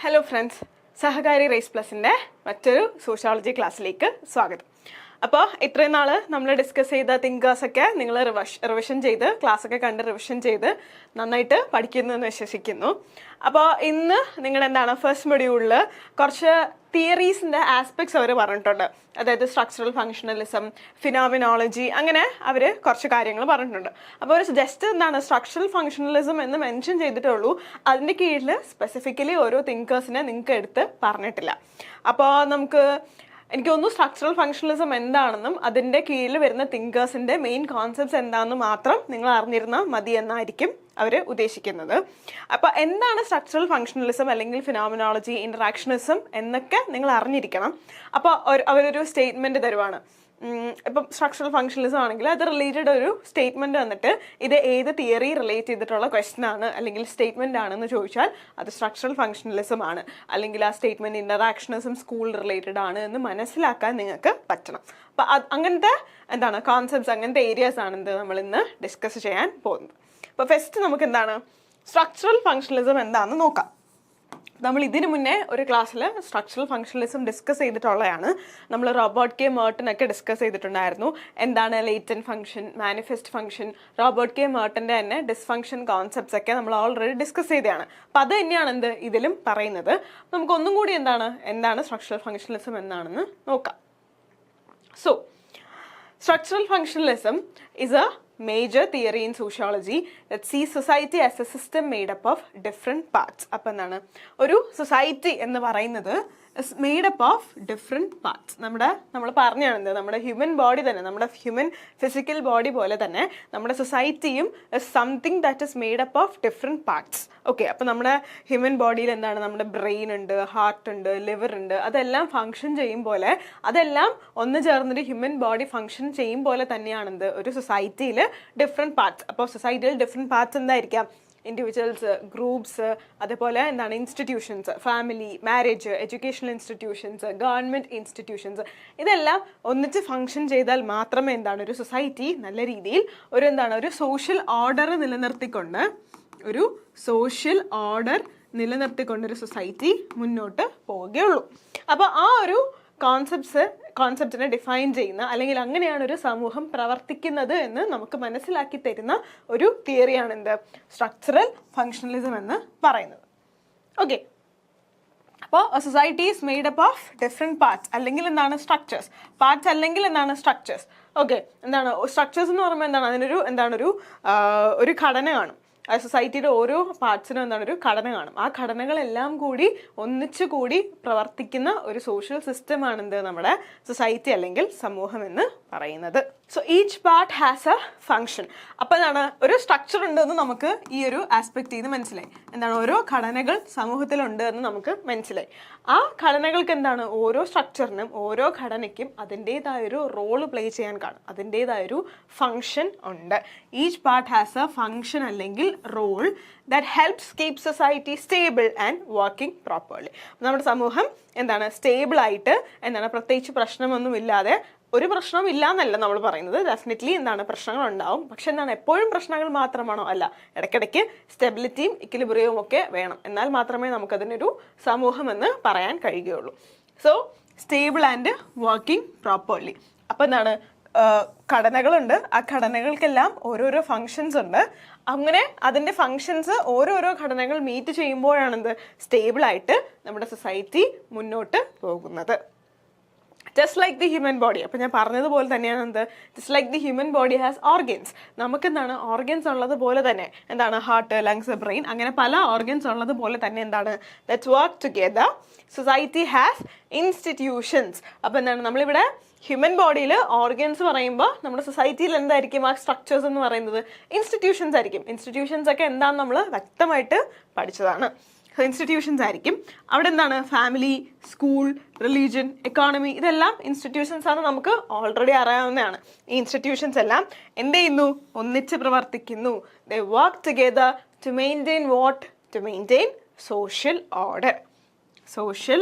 Hello friends, സഹകാരി raise പ്ലസിൻ്റെ മറ്റൊരു sociology ക്ലാസ്സിലേക്ക് സ്വാഗതം. അപ്പോൾ ഇത്രയും നാൾ നമ്മൾ ഡിസ്കസ് ചെയ്ത തിങ്കേഴ്സൊക്കെ നിങ്ങൾ റിവിഷൻ ചെയ്ത് ക്ലാസ്സൊക്കെ കണ്ട് റിവിഷൻ ചെയ്ത് നന്നായിട്ട് പഠിക്കുന്നു എന്ന് വിശ്വസിക്കുന്നു. അപ്പോൾ ഇന്ന് നിങ്ങളുടെ എന്താണ് ഫസ്റ്റ് മൊഡ്യൂളിൽ കുറച്ച് തിയറീസിൻ്റെ ആസ്പെക്ട്സ് അവർ പറഞ്ഞിട്ടുണ്ട്. അതായത് സ്ട്രക്ചറൽ ഫങ്ഷണലിസം, ഫിനോമിനോളജി, അങ്ങനെ അവർ കുറച്ച് കാര്യങ്ങൾ പറഞ്ഞിട്ടുണ്ട്. അപ്പോൾ അവർ ജസ്റ്റ് എന്താണ് സ്ട്രക്ചറൽ ഫങ്ഷണലിസം എന്ന് മെൻഷൻ ചെയ്തിട്ടുള്ളൂ. അതിൻ്റെ കീഴിൽ സ്പെസിഫിക്കലി ഓരോ തിങ്കേഴ്സിനെ നിങ്ങൾക്ക് എടുത്ത് പറഞ്ഞിട്ടില്ല. അപ്പോൾ എനിക്ക് തോന്നുന്നു സ്ട്രക്ചറൽ ഫങ്ഷണലിസം എന്താണെന്നും അതിൻ്റെ കീഴിൽ വരുന്ന തിങ്കേഴ്സിൻ്റെ മെയിൻ കോൺസെപ്റ്റ്സ് എന്താണെന്ന് മാത്രം നിങ്ങൾ അറിഞ്ഞിരുന്നാൽ മതി എന്നായിരിക്കും അവർ ഉദ്ദേശിക്കുന്നത്. അപ്പോൾ എന്താണ് സ്ട്രക്ചറൽ ഫങ്ഷണലിസം അല്ലെങ്കിൽ ഫിനോമിനോളജി, ഇൻറ്ററാക്ഷനിസം എന്നൊക്കെ നിങ്ങൾ അറിഞ്ഞിരിക്കണം. അപ്പോൾ അവരൊരു സ്റ്റേറ്റ്മെൻറ്റ് തരുവാണ്. ഇപ്പം സ്ട്രക്ചറൽ ഫങ്ഷണലിസം ആണെങ്കിൽ അത് റിലേറ്റഡ് ഒരു സ്റ്റേറ്റ്മെൻറ്റ് വന്നിട്ട് ഇത് ഏത് തിയറി റിലേറ്റ് ചെയ്തിട്ടുള്ള ക്വസ്റ്റൻ ആണ് അല്ലെങ്കിൽ സ്റ്റേറ്റ്മെൻ്റ് ആണെന്ന് ചോദിച്ചാൽ അത് സ്ട്രക്ചറൽ ഫങ്ഷണലിസം ആണ്. അല്ലെങ്കിൽ ആ സ്റ്റേറ്റ്മെൻറ്റ് ഇൻറ്ററാക്ഷനിസം സ്കൂൾ റിലേറ്റഡ് ആണ് എന്ന് മനസ്സിലാക്കാൻ നിങ്ങൾക്ക് പറ്റണം. അപ്പം അങ്ങനത്തെ എന്താണ് കോൺസെപ്റ്റ്സ്, അങ്ങനത്തെ ഏരിയാസ് ആണ് നമ്മൾ ഇന്ന് ഡിസ്കസ് ചെയ്യാൻ പോകുന്നത്. അപ്പോൾ ഫസ്റ്റ് നമുക്ക് എന്താണ് സ്ട്രക്ചറൽ ഫങ്ഷണലിസം എന്താണെന്ന് നോക്കാം. നമ്മൾ ഇതിനു മുന്നേ ഒരു ക്ലാസ്സിൽ സ്ട്രക്ചറൽ ഫങ്ഷണലിസം ഡിസ്കസ് ചെയ്തിട്ടുള്ളതാണ്. നമ്മൾ റോബർട്ട് കെ മേർട്ടനൊക്കെ ഡിസ്കസ് ചെയ്തിട്ടുണ്ടായിരുന്നു. എന്താണ് latent function, manifest function, Robert K മേർട്ടൻ്റെ തന്നെ ഡിസ്ഫങ്ഷൻ കോൺസെപ്റ്റ്സ് ഒക്കെ നമ്മൾ ഓൾറെഡി ഡിസ്കസ് ചെയ്തതാണ്. അപ്പം അത് തന്നെയാണ് ഇതിലും പറയുന്നത്. നമുക്കൊന്നും കൂടി എന്താണ് സ്ട്രക്ചറൽ ഫങ്ഷണലിസം എന്താണെന്ന് നോക്കാം. So structural functionalism is a major theory in sociology that sees society as a system made up of different parts. അപ്പോൾ എന്താണ് ഒരു സൊസൈറ്റി എന്ന് പറയുന്നത് is made up of different parts. നമ്മൾ പറഞ്ഞാണ് നമ്മുടെ ഹ്യൂമൻ ബോഡി തന്നെ, നമ്മുടെ ഹ്യൂമൻ ഫിസിക്കൽ ബോഡി പോലെ തന്നെ നമ്മുടെ സൊസൈറ്റിയും something that is made up of different parts. Okay, അപ്പോൾ നമ്മുടെ ഹ്യൂമൻ ബോഡിയിൽ എന്താണ്, നമ്മുടെ ബ്രെയിൻ ഉണ്ട്, ഹാർട്ട് ഉണ്ട്, ലിവർ ഉണ്ട്, അതെല്ലാം ഫങ്ഷൻ ചെയ്യും പോലെ, അതെല്ലാം ഒന്ന് ചേർന്നൊരു ഹ്യൂമൻ ബോഡി ഫങ്ഷൻ ചെയ്യും പോലെ തന്നെയാണ് ഒരു സൊസൈറ്റിയിൽ ഡിഫറെൻറ്റ് പാർട്സ്. അപ്പോൾ സൊസൈറ്റിയിൽ ഡിഫറെൻറ്റ് പാർട്സ് എന്തായിരിക്കാം? ഇൻഡിവിജ്വൽസ്, ഗ്രൂപ്പ്സ്, അതേപോലെ എന്താണ് institutions, family, marriage, educational institutions, government institutions, ഇതെല്ലാം ഒന്നിച്ച് ഫങ്ഷൻ ചെയ്താൽ മാത്രമേ ഒരു സൊസൈറ്റി നല്ല രീതിയിൽ ഒരു സോഷ്യൽ ഓർഡർ നിലനിർത്തിക്കൊണ്ട് ഒരു സൊസൈറ്റി മുന്നോട്ട് പോവുകയുള്ളൂ. അപ്പോൾ ആ ഒരു കോൺസെപ്റ്റിനെ ഡിഫൈൻ ചെയ്യുന്ന, അല്ലെങ്കിൽ അങ്ങനെയാണ് ഒരു സമൂഹം പ്രവർത്തിക്കുന്നത് എന്ന് നമുക്ക് മനസ്സിലാക്കി തരുന്ന ഒരു തിയറിയാണ് സ്ട്രക്ചറൽ ഫങ്ഷണലിസം എന്ന് പറയുന്നത്. ഓക്കെ, അപ്പോൾ society is made up of different parts, അല്ലെങ്കിൽ എന്താണ് സ്ട്രക്ചേഴ്സ്, പാർട്സ് അല്ലെങ്കിൽ എന്താണ് സ്ട്രക്ചേഴ്സ്. ഓക്കെ, സ്ട്രക്ചേഴ്സ് എന്ന് പറയുമ്പോൾ അതിനൊരു ഒരു ഘടന കാണും. സൊസൈറ്റിയുടെ ഓരോ പാർട്സിനും ഒരു ഘടന കാണും. ആ ഘടനകളെല്ലാം കൂടി ഒന്നിച്ചുകൂടി പ്രവർത്തിക്കുന്ന ഒരു സോഷ്യൽ സിസ്റ്റമാണ് നമ്മുടെ സൊസൈറ്റി അല്ലെങ്കിൽ സമൂഹം എന്ന് പറയുന്നത്. So each part has a function. അപ്പോൾ ഒരു സ്ട്രക്ചർ ഉണ്ട് എന്ന് നമുക്ക് ഈ ഒരു ആസ്പെക്ട് ചെയ്ത് മനസ്സിലായി. ഓരോ ഘടനകൾ സമൂഹത്തിലുണ്ട് എന്ന് നമുക്ക് മനസ്സിലായി. ആ ഘടനകൾക്ക് ഓരോ സ്ട്രക്ചറിനും ഓരോ ഘടനയ്ക്കും അതിൻ്റേതായൊരു റോള് പ്ലേ ചെയ്യാൻ കാണും, അതിൻ്റേതായൊരു ഫങ്ഷൻ ഉണ്ട്. Each part has a function അല്ലെങ്കിൽ role that helps keep society stable and working properly. നമ്മുടെ സമൂഹം സ്റ്റേബിൾ ആയിട്ട് പ്രത്യേകിച്ച് പ്രശ്നമൊന്നുമില്ലാതെ, ഒരു പ്രശ്നവും ഇല്ല എന്നല്ല നമ്മൾ പറയുന്നത്, ഡെഫിനറ്റ്ലി പ്രശ്നങ്ങൾ ഉണ്ടാവും. പക്ഷെ എപ്പോഴും പ്രശ്നങ്ങൾ മാത്രമാണോ? അല്ല, ഇടയ്ക്കിടയ്ക്ക് സ്റ്റെബിലിറ്റിയും ഇക്വിലിബ്രിയവും ഒക്കെ വേണം. എന്നാൽ മാത്രമേ നമുക്കതിനൊരു സമൂഹം എന്ന് പറയാൻ കഴിയുകയുള്ളൂ. So stable and working properly. അപ്പോൾ ഘടനകളുണ്ട്. ആ ഘടനകൾക്കെല്ലാം ഓരോരോ ഫങ്ഷൻസ് ഉണ്ട്. അങ്ങനെ അതിൻ്റെ ഫങ്ഷൻസ് ഓരോരോ ഘടനകൾ മീറ്റ് ചെയ്യുമ്പോഴാണ് സ്റ്റേബിളായിട്ട് നമ്മുടെ സൊസൈറ്റി മുന്നോട്ട് പോകുന്നത്. Just like the human body. അപ്പോൾ ഞാൻ പറഞ്ഞതുപോലെ തന്നെയാണ് just like the human body has organs. നമുക്ക് ഓർഗൻസ് ഉള്ളതുപോലെ തന്നെ ഹാർട്ട്, ലങ്സ്, ബ്രെയിൻ, അങ്ങനെ പല ഓർഗൻസ് ഉള്ളതുപോലെ തന്നെ that's work together. Society has institutions. അപ്പോൾ നമ്മളിവിടെ ഹ്യൂമൻ ബോഡിയിൽ ഓർഗൻസ് പറയുമ്പോൾ നമ്മുടെ സൊസൈറ്റിയിൽ എന്തായിരിക്കും ആ സ്ട്രക്ചേഴ്സ് എന്ന് പറയുന്നത്? ഇൻസ്റ്റിറ്റ്യൂഷൻസ് ആയിരിക്കും. ഇൻസ്റ്റിറ്റ്യൂഷൻസ് ഒക്കെ എന്താണെന്ന് നമ്മൾ വ്യക്തമായിട്ട് പഠിച്ചതാണ്. ഇൻസ്റ്റിറ്റ്യൂഷൻസ് ആയിരിക്കും. അവിടെ ഫാമിലി, സ്കൂൾ, റിലീജിയൻ, എക്കോണമി, ഇതെല്ലാം ഇൻസ്റ്റിറ്റ്യൂഷൻസ് ആണ്, നമുക്ക് ഓൾറെഡി അറിയാവുന്നതാണ്. ഈ ഇൻസ്റ്റിറ്റ്യൂഷൻസ് എല്ലാം എന്ത് ചെയ്യുന്നു? ഒന്നിച്ച് പ്രവർത്തിക്കുന്നു. They work together to maintain what? To maintain social order.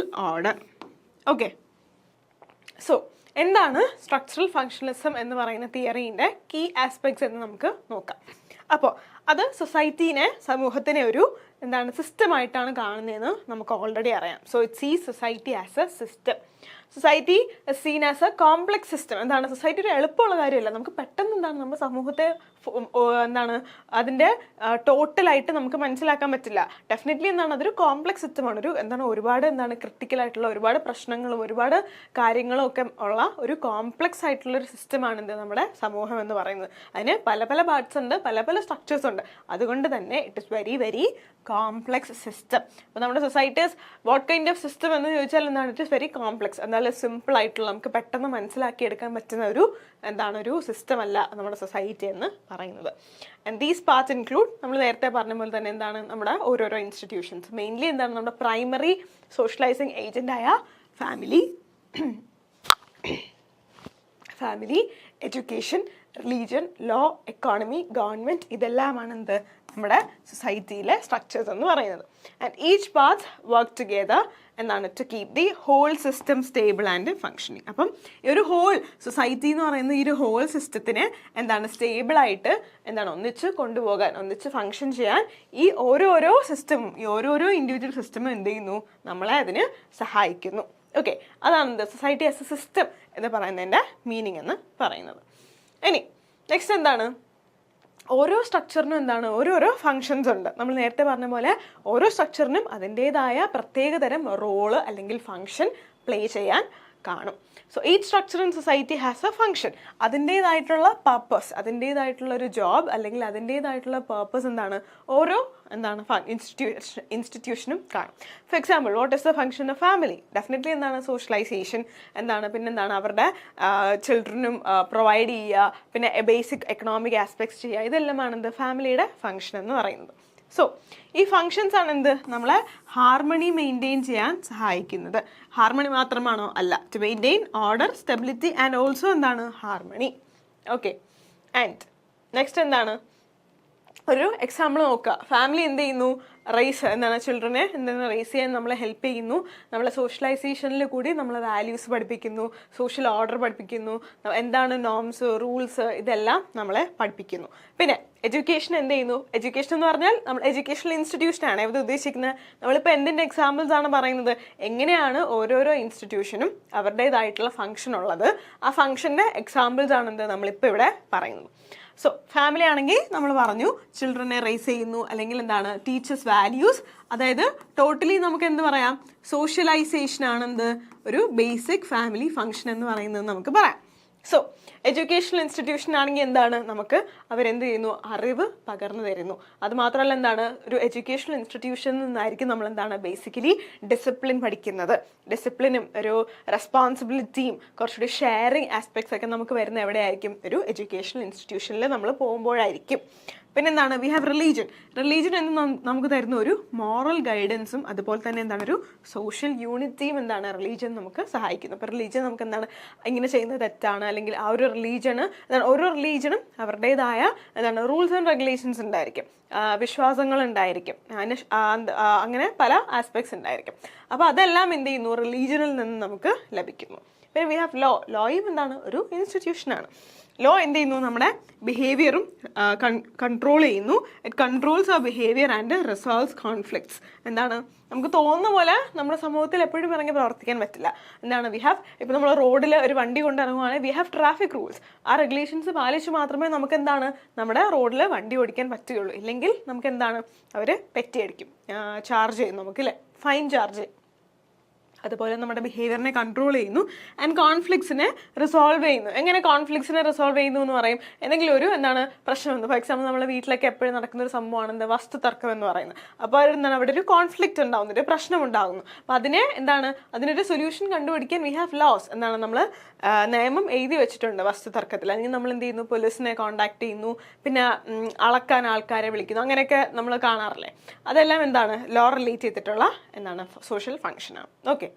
Okay, so എന്താണ് സ്ട്രക്ചറൽ ഫങ്ഷണലിസം എന്ന് പറയുന്ന തിയറീൻ്റെ കീ ആസ്പെക്ട്സ് എന്ന് നമുക്ക് നോക്കാം. അപ്പോൾ അത് സമൂഹത്തിനെ ഒരു എന്താണ് സിസ്റ്റമായിട്ടാണ് കാണുന്നതെന്ന് നമുക്ക് ഓൾറെഡി അറിയാം. So it see society as a system. Society seen as a complex system. എന്താണ് സൊസൈറ്റി ഒരു എളുപ്പമുള്ള കാര്യമല്ല. നമുക്ക് പെട്ടെന്ന് എന്താണ് നമ്മുടെ സമൂഹത്തെ എന്താണ് അതിൻ്റെ ടോട്ടലായിട്ട് നമുക്ക് മനസ്സിലാക്കാൻ പറ്റില്ല. ഡെഫിനറ്റ്ലി എന്താണ് അതൊരു കോംപ്ലക്സ് സിസ്റ്റമാണ്. ഒരു എന്താണ് ഒരുപാട് എന്താണ് ക്രിട്ടിക്കലായിട്ടുള്ള ഒരുപാട് പ്രശ്നങ്ങളും ഒരുപാട് കാര്യങ്ങളും ഒക്കെ ഉള്ള ഒരു കോംപ്ലക്സ് ആയിട്ടുള്ള ഒരു സിസ്റ്റമാണ് എന്ത് നമ്മുടെ സമൂഹം എന്ന് പറയുന്നത്. അതിന് പല പല പാർട്സ് ഉണ്ട്, പല പല സ്ട്രക്ചേഴ്സ് ഉണ്ട്. അതുകൊണ്ട് തന്നെ it is very very complex system. അപ്പോൾ നമ്മുടെ societies what kind of system എന്ന് ചോദിച്ചാൽ എന്താണ് ഇറ്റ് ഇസ് വെരി കോംപ്ലക്സ്. എന്തായാലും സിമ്പിൾ ആയിട്ടുള്ള നമുക്ക് പെട്ടെന്ന് മനസ്സിലാക്കിയെടുക്കാൻ പറ്റുന്ന ഒരു എന്താണ് ഒരു സിസ്റ്റം അല്ല നമ്മുടെ സൊസൈറ്റി എന്ന് പറയുന്നത്. ആൻഡ് ദീസ് പാർട്സ് ഇൻക്ലൂഡ് നമ്മൾ നേരത്തെ പറഞ്ഞ പോലെ തന്നെ എന്താണ് നമ്മുടെ ഓരോരോ ഇൻസ്റ്റിറ്റ്യൂഷൻസ്. മെയിൻലി എന്താണ് നമ്മുടെ പ്രൈമറി സോഷ്യലൈസിങ് ഏജൻ്റായ family, education, religion, law, economy, government, ഇതെല്ലാമാണ് എന്ത് നമ്മുടെ സൊസൈറ്റിയിലെ സ്ട്രക്ചേഴ്സ് എന്ന് പറയുന്നത്. And each part work together എന്താണ് to keep the whole system stable and functioning. അപ്പം ഈ ഒരു ഹോൾ സൊസൈറ്റി എന്ന് പറയുന്ന ഈ ഒരു ഹോൾ സിസ്റ്റത്തിനെ എന്താണ് സ്റ്റേബിളായിട്ട് എന്താണ് ഒന്നിച്ച് കൊണ്ടുപോകാൻ, ഒന്നിച്ച് ഫങ്ഷൻ ചെയ്യാൻ ഈ ഓരോരോ സിസ്റ്റമും ഈ ഓരോരോ ഇൻഡിവിജ്വൽ സിസ്റ്റമും എന്ത് ചെയ്യുന്നു നമ്മളെ അതിന് സഹായിക്കുന്നു. ഓക്കെ, അതാണ് എന്ത് സൊസൈറ്റി ആസ് എ സിസ്റ്റം എന്ന് പറയുന്നതിൻ്റെ മീനിങ് എന്ന് പറയുന്നത്. ഇനി നെക്സ്റ്റ് എന്താണ് ഓരോ സ്ട്രക്ചറിനും എന്താണ് ഓരോരോ ഫങ്ഷൻസ് ഉണ്ട്. നമ്മൾ നേരത്തെ പറഞ്ഞ പോലെ ഓരോ സ്ട്രക്ചറിനും അതിൻ്റേതായ പ്രത്യേകതരം റോള് അല്ലെങ്കിൽ ഫങ്ഷൻ പ്ലേ ചെയ്യാൻ കാണും. So each structure in society has a function. അതിൻ്റേതായിട്ടുള്ള പർപ്പസ്, അതിൻ്റേതായിട്ടുള്ള ഒരു ജോബ് അല്ലെങ്കിൽ അതിൻ്റേതായിട്ടുള്ള പർപ്പസ് എന്താണ് ഓരോ എന്താണ് ഇൻസ്റ്റിറ്റ്യൂഷനും കാണും. For example what is the function of family? Definitely എന്താണ് സോഷ്യലൈസേഷൻ, എന്താണ് പിന്നെന്താണ് അവരുടെ ചിൽഡ്രനും പ്രൊവൈഡ് ചെയ്യുക, പിന്നെ ബേസിക് എക്കണോമിക് ആസ്പെക്ട്സ് ചെയ്യുക, ഇതെല്ലാമാണ് എന്ത് ഫാമിലിയുടെ ഫങ്ഷൻ എന്ന് പറയുന്നത്. സോ ഈ ഫങ്ഷൻസ് ആണ് എന്ത് നമ്മളെ ഹാർമണി മെയിൻറ്റെയിൻ ചെയ്യാൻ സഹായിക്കുന്നത്. ഹാർമണി മാത്രമാണോ? അല്ല, to maintain order, stability and also എന്താണ് ഹാർമണി. ഓക്കെ, ആൻഡ് നെക്സ്റ്റ് എന്താണ് ഒരു എക്സാമ്പിൾ നോക്കുക. ഫാമിലി എന്ത് ചെയ്യുന്നു? റേസ് എന്താണ് ചിൽഡ്രനെ എന്താണ് റേസ് ചെയ്യാൻ നമ്മളെ ഹെൽപ്പ് ചെയ്യുന്നു. നമ്മളെ സോഷ്യലൈസേഷനിൽ കൂടി നമ്മളെ വാല്യൂസ് പഠിപ്പിക്കുന്നു, സോഷ്യൽ ഓർഡർ പഠിപ്പിക്കുന്നു, എന്താണ് നോംസ്, റൂൾസ്, ഇതെല്ലാം നമ്മളെ പഠിപ്പിക്കുന്നു. പിന്നെ എഡ്യൂക്കേഷൻ എന്ത് ചെയ്യുന്നു? എഡ്യൂക്കേഷൻ എന്ന് പറഞ്ഞാൽ നമ്മൾ എഡ്യൂക്കേഷണൽ ഇൻസ്റ്റിറ്റ്യൂഷനാണ് ഇവിടെ ഉദ്ദേശിക്കുന്നത്. നമ്മളിപ്പോൾ എന്തിൻ്റെ എക്സാമ്പിൾസ് ആണ് പറയുന്നത്? എങ്ങനെയാണ് ഓരോരോ ഇൻസ്റ്റിറ്റ്യൂഷനും അവരുടേതായിട്ടുള്ള ഫംഗ്ഷൻ ഉള്ളത്, ആ ഫംഗ്ഷൻ്റെ എക്സാമ്പിൾസ് ആണ് എന്ത് നമ്മളിപ്പോൾ ഇവിടെ പറയുന്നത്. സോ ഫാമിലി ആണെങ്കിൽ നമ്മൾ പറഞ്ഞു ചിൽഡ്രനെ റേസ് ചെയ്യുന്നു, അല്ലെങ്കിൽ എന്താണ് ടീച്ചേഴ്സ് വാല്യൂസ്, അതായത് ടോട്ടലി നമുക്ക് എന്ത് പറയാം സോഷ്യലൈസേഷൻ ആണ് എന്ത് ഒരു ബേസിക് ഫാമിലി ഫംഗ്ഷൻ എന്ന് പറയുന്നത് നമുക്ക് പറയാം. സോ എഡ്യൂക്കേഷണൽ ഇൻസ്റ്റിറ്റ്യൂഷൻ ആണെങ്കിൽ എന്താണ് നമുക്ക് അവരെന്ത് ചെയ്യുന്നു? അറിവ് പകർന്നു തരുന്നു. അതുമാത്രമല്ല എന്താണ് ഒരു എഡ്യൂക്കേഷണൽ ഇൻസ്റ്റിറ്റ്യൂഷനിൽ നിന്നായിരിക്കും നമ്മൾ എന്താണ് ബേസിക്കലി ഡിസിപ്ലിൻ പഠിക്കുന്നത്. ഡിസിപ്ലിനും ഒരു റെസ്പോൺസിബിലിറ്റിയും കുറച്ചുകൂടി ഷെയറിങ് ആസ്പെക്ട്സ് ഒക്കെ നമുക്ക് വരുന്ന എവിടെയായിരിക്കും? ഒരു എഡ്യൂക്കേഷണൽ ഇൻസ്റ്റിറ്റ്യൂഷനിൽ നമ്മൾ പോകുമ്പോഴായിരിക്കും. പിന്നെന്താണ് വി ഹാവ് റിലീജിയൻ. റിലീജിയൻ എന്ന് നമുക്ക് തരുന്ന ഒരു മോറൽ ഗൈഡൻസും അതുപോലെ തന്നെ എന്താണ് ഒരു സോഷ്യൽ യൂണിറ്റിയും എന്താണ് റിലീജിയൻ നമുക്ക് സഹായിക്കുന്നു. അപ്പോൾ റിലീജിയൻ നമുക്ക് എന്താണ് ഇങ്ങനെ ചെയ്യുന്നത് തെറ്റാണ്, അല്ലെങ്കിൽ ആ ഒരു റിലീജിയന് ഓരോ റിലീജിയനും അവരുടേതായ എന്താണ് റൂൾസ് ആൻഡ് റെഗുലേഷൻസ് ഉണ്ടായിരിക്കും, വിശ്വാസങ്ങൾ ഉണ്ടായിരിക്കും, അങ്ങനെ പല ആസ്പെക്ട്സ് ഉണ്ടായിരിക്കും. അപ്പോൾ അതെല്ലാം എന്ത് ചെയ്യുന്നു? റിലീജിയനിൽ നിന്ന് നമുക്ക് ലഭിക്കുന്നു. പിന്നെ വി ഹാവ് ലോ. ലോയും എന്താണ് ഒരു ഇൻസ്റ്റിറ്റ്യൂഷനാണ്. ലോ എന്ത് ചെയ്യുന്നു? നമ്മുടെ ബിഹേവിയറും കൺട്രോൾ ചെയ്യുന്നു. It controls our behaviour and resolves conflicts. എന്താണ് നമുക്ക് തോന്നുന്ന പോലെ നമ്മുടെ സമൂഹത്തിൽ എപ്പോഴും ഇറങ്ങി പ്രവർത്തിക്കാൻ പറ്റില്ല. എന്താണ് വി ഹാവ് ഇപ്പോൾ നമ്മൾ റോഡിൽ ഒരു വണ്ടി കൊണ്ടിറങ്ങുവാണെങ്കിൽ വി ഹാവ് ട്രാഫിക് റൂൾസ്. ആ റെഗുലേഷൻസ് പാലിച്ച് മാത്രമേ നമുക്ക് എന്താണ് നമ്മുടെ റോഡിൽ വണ്ടി ഓടിക്കാൻ പറ്റുകയുള്ളൂ. ഇല്ലെങ്കിൽ നമുക്ക് എന്താണ് അവർ പെറ്റി അടിക്കും, ചാർജ് ചെയ്യും നമുക്ക്, അല്ലേ, ഫൈൻ ചാർജ് ചെയ്യും. അതുപോലെ നമ്മുടെ ബിഹേവിയറിനെ കൺട്രോൾ ചെയ്യുന്നു ആൻഡ് കോൺഫ്ലിക്ട്സിനെ റിസോൾവ് ചെയ്യുന്നു. എങ്ങനെ കോൺഫ്ലിക്ട്സിനെ റിസോൾവ് ചെയ്യുന്നു എന്ന് പറയും? എന്തെങ്കിലും ഒരു എന്താണ് പ്രശ്നമെന്ന്, ഫോർ എക്സാമ്പിൾ നമ്മുടെ വീട്ടിലൊക്കെ എപ്പോഴും നടക്കുന്ന ഒരു സംഭവമാണ് എന്ത് വസ്തു തർക്കം എന്ന് പറയുന്നത്. അപ്പോൾ എന്താണ് അവിടെ ഒരു കോൺഫ്ലിക്റ്റ് ഉണ്ടാകുന്നു, ഒരു പ്രശ്നം ഉണ്ടാകുന്നു. അപ്പോൾ അതിനെ എന്താണ് അതിനൊരു സൊല്യൂഷൻ കണ്ടുപിടിക്കാൻ വി ഹാവ് ലോസ്. എന്താണ് നമ്മൾ നിയമം എഴുതി വെച്ചിട്ടുണ്ട് വസ്തു തർക്കത്തിൽ. അല്ലെങ്കിൽ നമ്മൾ എന്ത് ചെയ്യുന്നു? പോലീസിനെ കോൺടാക്ട് ചെയ്യുന്നു, പിന്നെ അളക്കാൻ ആൾക്കാരെ വിളിക്കുന്നു, അങ്ങനെയൊക്കെ നമ്മൾ കാണാറില്ലേ. അതെല്ലാം എന്താണ് ലോ റിലേറ്റ് ചെയ്തിട്ടുള്ള എന്താണ് സോഷ്യൽ ഫങ്ഷനാണ്. ഓക്കെ,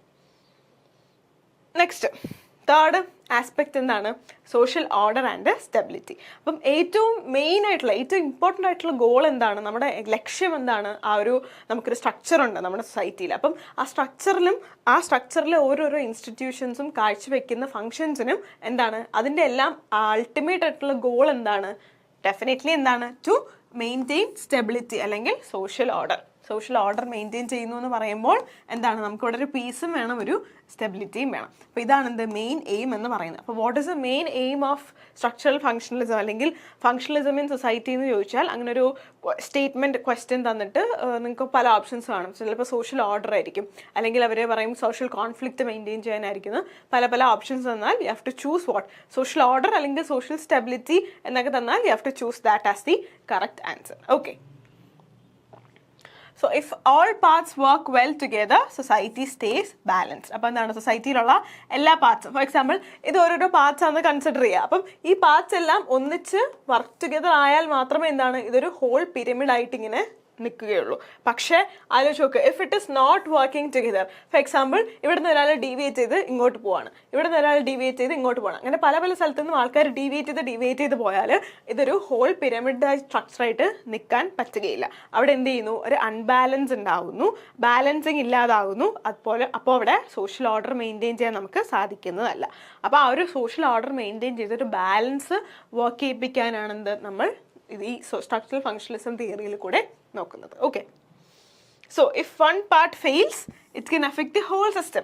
നെക്സ്റ്റ് തേർഡ് ആസ്പെക്ട് എന്താണ്? Social order and stability. അപ്പം ഏറ്റവും മെയിൻ ആയിട്ടുള്ള ഏറ്റവും ഇമ്പോർട്ടൻ്റ് ആയിട്ടുള്ള ഗോൾ എന്താണ്? നമ്മുടെ ലക്ഷ്യം എന്താണ്? ആ ഒരു നമുക്കൊരു സ്ട്രക്ചർ ഉണ്ട് നമ്മുടെ സൊസൈറ്റിയിൽ. അപ്പം ആ സ്ട്രക്ചറിലെ ഓരോരോ ഇൻസ്റ്റിറ്റ്യൂഷൻസും കാഴ്ചവെക്കുന്ന ഫങ്ഷൻസിനും എന്താണ് അതിൻ്റെ എല്ലാം അൾട്ടിമേറ്റ് ആയിട്ടുള്ള ഗോൾ എന്താണ്? ഡെഫിനറ്റ്ലി എന്താണ്? ടു മെയിൻറ്റെയിൻ സ്റ്റെബിലിറ്റി അല്ലെങ്കിൽ social order. Social order maintain ചെയ്യുന്നു എന്ന് പറയുമ്പോൾ എന്താണ്, നമുക്കിവിടെ ഒരു പീസും വേണം, ഒരു സ്റ്റെബിലിറ്റിയും വേണം. അപ്പോൾ ഇതാണ് എന്ത് മെയിൻ എയിം എന്ന് പറയുന്നത്. അപ്പോൾ what is the main aim of structural functionalism അല്ലെങ്കിൽ ഫങ്ഷണലിസം ഇൻ സൊസൈറ്റി എന്ന് ചോദിച്ചാൽ അങ്ങനെ ഒരു സ്റ്റേറ്റ്മെൻറ്റ് ക്വസ്റ്റ്യൻ തന്നിട്ട് നിങ്ങൾക്ക് പല ഓപ്ഷൻസ് കാണും. ചിലപ്പോൾ സോഷ്യൽ ഓർഡർ ആയിരിക്കും, അല്ലെങ്കിൽ അവർ പറയും സോഷ്യൽ കോൺഫ്ലിക്റ്റ് മെയിൻറ്റെയിൻ ചെയ്യാനായിരിക്കും. പല ഓപ്ഷൻസ് തന്നാൽ you have to choose what, social order അല്ലെങ്കിൽ സോഷ്യൽ സ്റ്റെബിലിറ്റി എന്നൊക്കെ തന്നാൽ you have to choose that as the correct answer. Okay. So if all parts work well together, society stays balanced. അപ്പോൾ എന്താണ്, സൊസൈറ്റിയിലുള്ള എല്ലാ പാർട്സും, for example ഇത് ഓരോരോ parts ആണെന്ന് consider ചെയ്യുക. അപ്പം ഈ പാർട്സ് എല്ലാം ഒന്നിച്ച് വർക്ക് ടുഗെദർ ആയാൽ മാത്രമേ എന്താണ് ഇതൊരു ഹോൾ പിരമിഡ് ആയിട്ട് ഇങ്ങനെ നിൽക്കുകയുള്ളൂ. പക്ഷേ ആലോചിച്ച് നോക്കുക, if it is not working together, for example ഇവിടുന്ന് ഒരാൾ ഡീവിയേറ്റ് ചെയ്ത് ഇങ്ങോട്ട് പോവാണ്, ഇവിടുന്ന് ഒരാൾ ഡീവിയേറ്റ് ചെയ്ത് ഇങ്ങോട്ട് പോകണം, അങ്ങനെ പല സ്ഥലത്തു നിന്നും ആൾക്കാർ ഡീവിയേറ്റ് ചെയ്ത് പോയാൽ ഇതൊരു ഹോൾ പിരമിഡ് സ്ട്രക്ചറായിട്ട് നിൽക്കാൻ പറ്റുകയില്ല. അവിടെ എന്ത് ചെയ്യുന്നു, ഒരു അൺബാലൻസ് ഉണ്ടാകുന്നു, ബാലൻസിങ് ഇല്ലാതാകുന്നു. അപ്പോൾ അവിടെ സോഷ്യൽ ഓർഡർ മെയിൻറ്റെയിൻ ചെയ്യാൻ നമുക്ക് സാധിക്കുന്നതല്ല. അപ്പോൾ ആ ഒരു സോഷ്യൽ ഓർഡർ മെയിൻറ്റെയിൻ ചെയ്തൊരു ബാലൻസ് വർക്ക് ചെയ്യിപ്പിക്കാനാണെന്ത് നമ്മൾ ഈ സ്ട്രക്ചറൽ ഫങ്ഷണലിസം തിയറിയിൽ കൂടെ നോക്കുന്നത്. Okay. So if one part fails it can affect the whole system.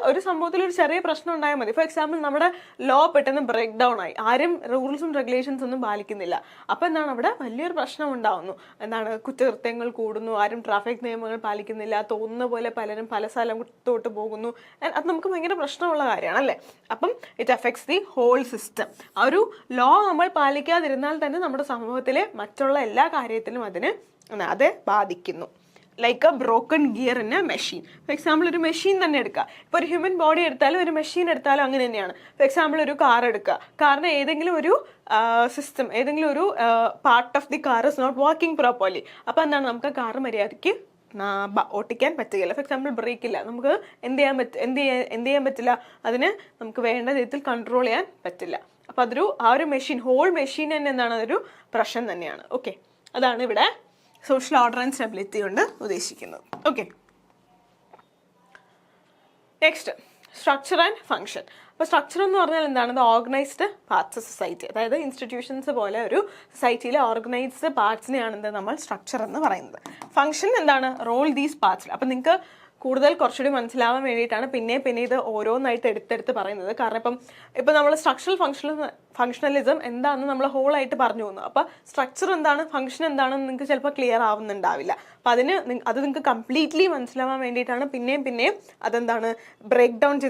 ഒരു സംഭവത്തിൽ ഒരു ചെറിയ പ്രശ്നം ഉണ്ടായാൽ മതി. ഫോർ എക്സാമ്പിൾ നമ്മുടെ ലോ പെട്ടെന്ന് ബ്രേക്ക് ഡൗൺ ആയി, ആരും റൂൾസും റെഗുലേഷൻസ് ഒന്നും പാലിക്കുന്നില്ല. അപ്പോൾ എന്താണ് അവിടെ വലിയൊരു പ്രശ്നം ഉണ്ടാവുന്നു. എന്താണ്, കുറ്റകൃത്യങ്ങൾ കൂടുന്നു, ആരും ട്രാഫിക് നിയമങ്ങൾ പാലിക്കുന്നില്ല, തോന്നുന്ന പോലെ പലരും പല സ്ഥലത്തോട്ട് പോകുന്നു. അത് നമുക്ക് ഭയങ്കര പ്രശ്നമുള്ള കാര്യമാണ് അല്ലേ. അപ്പം it affects the whole system. ആ ഒരു ലോ നമ്മൾ പാലിക്കാതിരുന്നാൽ തന്നെ നമ്മുടെ സമൂഹത്തിലെ മറ്റുള്ള എല്ലാ കാര്യത്തിലും അത് ബാധിക്കുന്നു. Like A broken gear in A machine. For example ഒരു മെഷീൻ തന്നെ എടുക്കുക. ഇപ്പോൾ ഒരു ഹ്യൂമൻ ബോഡി എടുത്താലും ഒരു മെഷീൻ എടുത്താലും അങ്ങനെ തന്നെയാണ്. ഫോർ എക്സാമ്പിൾ ഒരു കാർ എടുക്കുക. കാറിന് ഏതെങ്കിലും ഒരു സിസ്റ്റം, ഏതെങ്കിലും ഒരു part of the car is not working properly. അപ്പോൾ എന്താണ്, നമുക്ക് ആ കാർ മര്യാദയ്ക്ക് ഓട്ടിക്കാൻ പറ്റുകയില്ല. ഫോർ എക്സാമ്പിൾ ബ്രേക്ക് ഇല്ല, നമുക്ക് എന്ത് ചെയ്യാൻ പറ്റില്ല, അതിന് നമുക്ക് വേണ്ട രീതിയിൽ കൺട്രോൾ ചെയ്യാൻ പറ്റില്ല. അപ്പോൾ ആ ഒരു മെഷീൻ, ഹോൾ മെഷീൻ തന്നെ എന്താണ്, അതൊരു പ്രശ്നം തന്നെയാണ്. ഓക്കെ. അതാണ് ഇവിടെ സോഷ്യൽ ഓർഡർ ആൻഡ് സ്റ്റെബിലിറ്റി കൊണ്ട് ഉദ്ദേശിക്കുന്നത്. Okay. Next, structure and function. അപ്പോൾ സ്ട്രക്ചർ എന്ന് പറഞ്ഞാൽ എന്താണ്, ഇത് ഓർഗനൈസ്ഡ് പാർട്സ് ഓഫ് സൊസൈറ്റി. അതായത് ഇൻസ്റ്റിറ്റ്യൂഷൻസ് പോലെ ഒരു സൊസൈറ്റിയിലെ ഓർഗനൈസ്ഡ് പാർട്സിനെയാണ് നമ്മൾ സ്ട്രക്ചർ എന്ന് പറയുന്നത്. ഫങ്ഷൻ എന്താണ്, റോൾ ദീസ് പാർട്സിൽ. അപ്പം നിങ്ങൾക്ക് കൂടുതൽ കുറച്ചുകൂടി മനസ്സിലാവാൻ വേണ്ടിയിട്ടാണ് പിന്നെ ഇത് ഓരോന്നായിട്ട് എടുത്തെടുത്ത് പറയുന്നത്. കാരണം ഇപ്പം നമ്മൾ സ്ട്രക്ചറൽ ഫങ്ഷണലിസം എന്താണെന്ന് നമ്മൾ ഹോളായിട്ട് പറഞ്ഞു പോകുന്നു. അപ്പോൾ സ്ട്രക്ചർ എന്താണ്, ഫങ്ഷൻ എന്താണെന്ന് നിങ്ങൾക്ക് ചിലപ്പോൾ ക്ലിയർ ആവുന്നുണ്ടാവില്ല. അപ്പം അത് നിങ്ങൾക്ക് കംപ്ലീറ്റ്ലി മനസ്സിലാവാൻ വേണ്ടിയിട്ടാണ് പിന്നെയും അതെന്താണ് ബ്രേക്ക് ഡൗൺ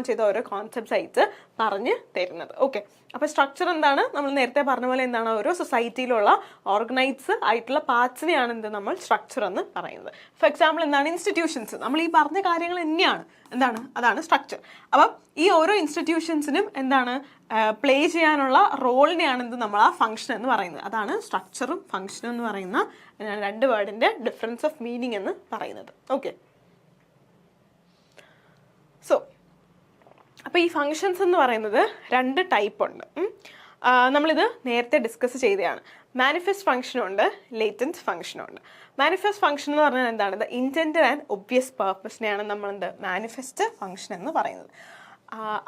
ചെയ്ത് ഓരോ കോൺസെപ്റ്റ്സ് ആയിട്ട് പറഞ്ഞു തരുന്നത്. ഓക്കെ. അപ്പോൾ സ്ട്രക്ചർ എന്താണ്, നമ്മൾ നേരത്തെ പറഞ്ഞ പോലെ എന്താണ്, ഓരോ സൊസൈറ്റിയിലുള്ള ഓർഗനൈസ് ആയിട്ടുള്ള പാർട്സിനെയാണ് നമ്മൾ സ്ട്രക്ചർ എന്ന് പറയുന്നത്. ഫോർ എക്സാമ്പിൾ എന്താണ്, ഇൻസ്റ്റിറ്റ്യൂഷൻസ്. നമ്മൾ ഈ പറഞ്ഞ കാര്യങ്ങൾ തന്നെയാണ് അതാണ് സ്ട്രക്ചർ. അപ്പം ഈ ഓരോ ഇൻസ്റ്റിറ്റ്യൂഷൻസിനും എന്താണ് പ്ലേ ചെയ്യാനുള്ള റോളിനെയാണ് നമ്മൾ ആ ഫംഗ്ഷൻ എന്ന് പറയുന്നത്. അതാണ് സ്ട്രക്ചറും ഫംഗ്ഷനും എന്ന് പറയുന്ന രണ്ട് വേർഡിൻ്റെ ഡിഫറൻസ് ഓഫ് മീനിങ് എന്ന് പറയുന്നത്. ഓക്കെ. സോ അപ്പോൾ ഈ ഫങ്ഷൻസ് എന്ന് പറയുന്നത് രണ്ട് ടൈപ്പ് ഉണ്ട്. നമ്മളിത് നേരത്തെ ഡിസ്കസ് ചെയ്തതാണ്. മാനിഫെസ്റ്റ് ഫംഗ്ഷനുണ്ട്, ലേറ്റൻറ്റ് ഫംഗ്ഷനുണ്ട്. മാനിഫെസ്റ്റ് ഫംഗ്ഷൻ എന്ന് പറഞ്ഞാൽ എന്താണ്, ദ ഇൻറ്റൻറ്റഡ് ആൻഡ് ഒബ്വിയസ് പർപ്പസിനെയാണ് നമ്മൾ മാനിഫെസ്റ്റ് ഫംഗ്ഷൻ എന്ന് പറയുന്നത്.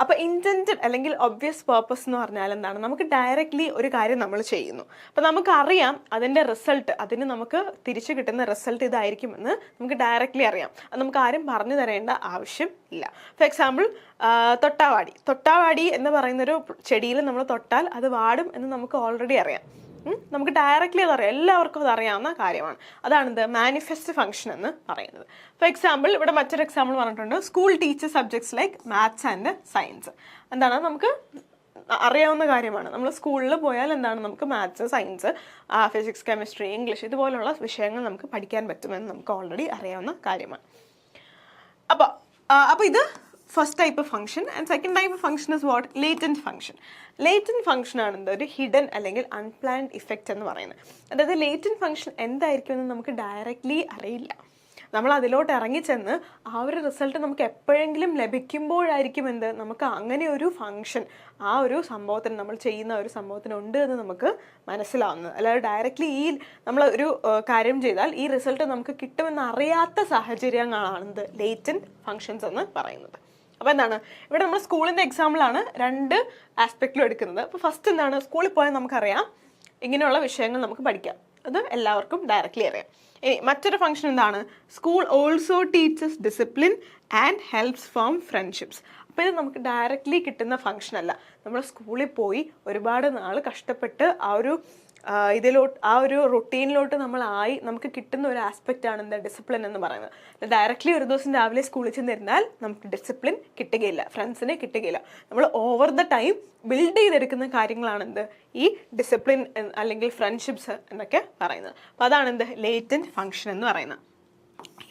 അപ്പോൾ ഇൻറ്റൻറ്റഡ് അല്ലെങ്കിൽ ഒബ്വിയസ് പർപ്പസ് എന്ന് പറഞ്ഞാൽ എന്താണ്, നമുക്ക് ഡയറക്റ്റ്ലി ഒരു കാര്യം നമ്മൾ ചെയ്യുന്നു. അപ്പോൾ നമുക്കറിയാം അതിൻ്റെ റിസൾട്ട്, അതിന് നമുക്ക് തിരിച്ചു കിട്ടുന്ന റിസൾട്ട് ഇതായിരിക്കുമെന്ന് നമുക്ക് ഡയറക്റ്റ്ലി അറിയാം. അത് നമുക്ക് ആരും പറഞ്ഞു തരേണ്ട ആവശ്യം ഇല്ല. ഫോർ എക്സാമ്പിൾ തൊട്ടാവാടി എന്ന് പറയുന്നൊരു ചെടിയിൽ നമ്മൾ തൊട്ടാൽ അത് വാടും എന്ന് നമുക്ക് ഓൾറെഡി അറിയാം. നമുക്ക് ഡയറക്റ്റ്ലി അതറിയാം, എല്ലാവർക്കും അതറിയാവുന്ന കാര്യമാണ്. അതാണ് മാനിഫെസ്റ്റ് ഫംഗ്ഷൻ എന്ന് പറയുന്നത്. ഫോർ എക്സാമ്പിൾ ഇവിടെ മറ്റൊരു എക്സാമ്പിൾ പറഞ്ഞിട്ടുണ്ട്, school teacher subjects like maths and science. എന്താണ്, നമുക്ക് അറിയാവുന്ന കാര്യമാണ്. നമ്മൾ സ്കൂളിൽ പോയാൽ എന്താണ്, നമുക്ക് maths, science, physics, chemistry, English ഇതുപോലുള്ള വിഷയങ്ങൾ നമുക്ക് പഠിക്കാൻ പറ്റുമെന്ന് നമുക്ക് ഓൾറെഡി അറിയാവുന്ന കാര്യമാണ്. അപ്പോൾ ഇത് first type of function. And second type of function is what, latent function. Latent function ആണ് ഒരു ഹിഡൻ അല്ലെങ്കിൽ അൺപ്ലാൻഡ് ഇഫക്റ്റ് എന്ന് പറയുന്നത്. അതായത് ലേറ്റൻറ്റ് ഫംഗ്ഷൻ എന്തായിരിക്കുമെന്ന് നമുക്ക് ഡയറക്റ്റ്ലി അറിയില്ല. നമ്മൾ അതിലോട്ട് ഇറങ്ങിച്ചെന്ന് ആ ഒരു റിസൾട്ട് നമുക്ക് എപ്പോഴെങ്കിലും ലഭിക്കുമ്പോഴായിരിക്കും നമുക്ക് അങ്ങനെ ഒരു ഫംഗ്ഷൻ ആ ഒരു സംഭവത്തിന്, നമ്മൾ ചെയ്യുന്ന ഒരു സംഭവത്തിനുണ്ട് എന്ന് നമുക്ക് മനസ്സിലാവുന്നത്. അല്ലാതെ ഡയറക്റ്റ്ലി നമ്മൾ ഒരു കാര്യം ചെയ്താൽ ഈ റിസൾട്ട് നമുക്ക് കിട്ടുമെന്ന് അറിയാത്ത സാഹചര്യങ്ങളാണ് ലേറ്റൻറ്റ് ഫംഗ്ഷൻസ് എന്ന് പറയുന്നത്. അപ്പോൾ എന്താണ്, ഇവിടെ നമ്മൾ സ്കൂളിൻ്റെ എക്സാമ്പിളാണ് രണ്ട് ആസ്പെക്റ്റിലും എടുക്കുന്നത്. അപ്പോൾ ഫസ്റ്റ് എന്താണ്, സ്കൂളിൽ പോയാൽ നമുക്കറിയാം ഇങ്ങനെയുള്ള വിഷയങ്ങൾ നമുക്ക് പഠിക്കാം. അത് എല്ലാവർക്കും ഡയറക്റ്റ്ലി അറിയാം. ഇനി മറ്റൊരു ഫംഗ്ഷൻ എന്താണ്? School also teachers discipline and helps form friendships. അപ്പോൾ ഇത് നമുക്ക് ഡയറക്റ്റ്ലി കിട്ടുന്ന ഫംഗ്ഷൻ അല്ല. നമ്മൾ സ്കൂളിൽ പോയി ഒരുപാട് നാൾ കഷ്ടപ്പെട്ട് ആ ഒരു റൊട്ടീനിലോട്ട് നമുക്ക് കിട്ടുന്ന ഒരു ആസ്പെക്റ്റ് ആണ് എന്താ ഡിസിപ്ലിൻ എന്ന് പറയുന്നത്. ഡയറക്റ്റ്ലി ഒരു ദിവസം രാവിലെ സ്കൂളിൽ ചെന്നിരുന്നാൽ നമുക്ക് ഡിസിപ്ലിൻ കിട്ടുകയില്ല, ഫ്രണ്ട്സിനെ കിട്ടുകയില്ല. നമ്മൾ ഓവർ ദ ടൈം ബിൽഡ് ചെയ്തെടുക്കുന്ന കാര്യങ്ങളാണ് എന്ത് ഈ ഡിസിപ്ലിൻ അല്ലെങ്കിൽ ഫ്രണ്ട്ഷിപ്സ് എന്നൊക്കെ പറയുന്നത്. അപ്പോൾ അതാണ് എന്ത് ലേറ്റന്റ് ഫംഗ്ഷൻ എന്ന് പറയുന്നത്.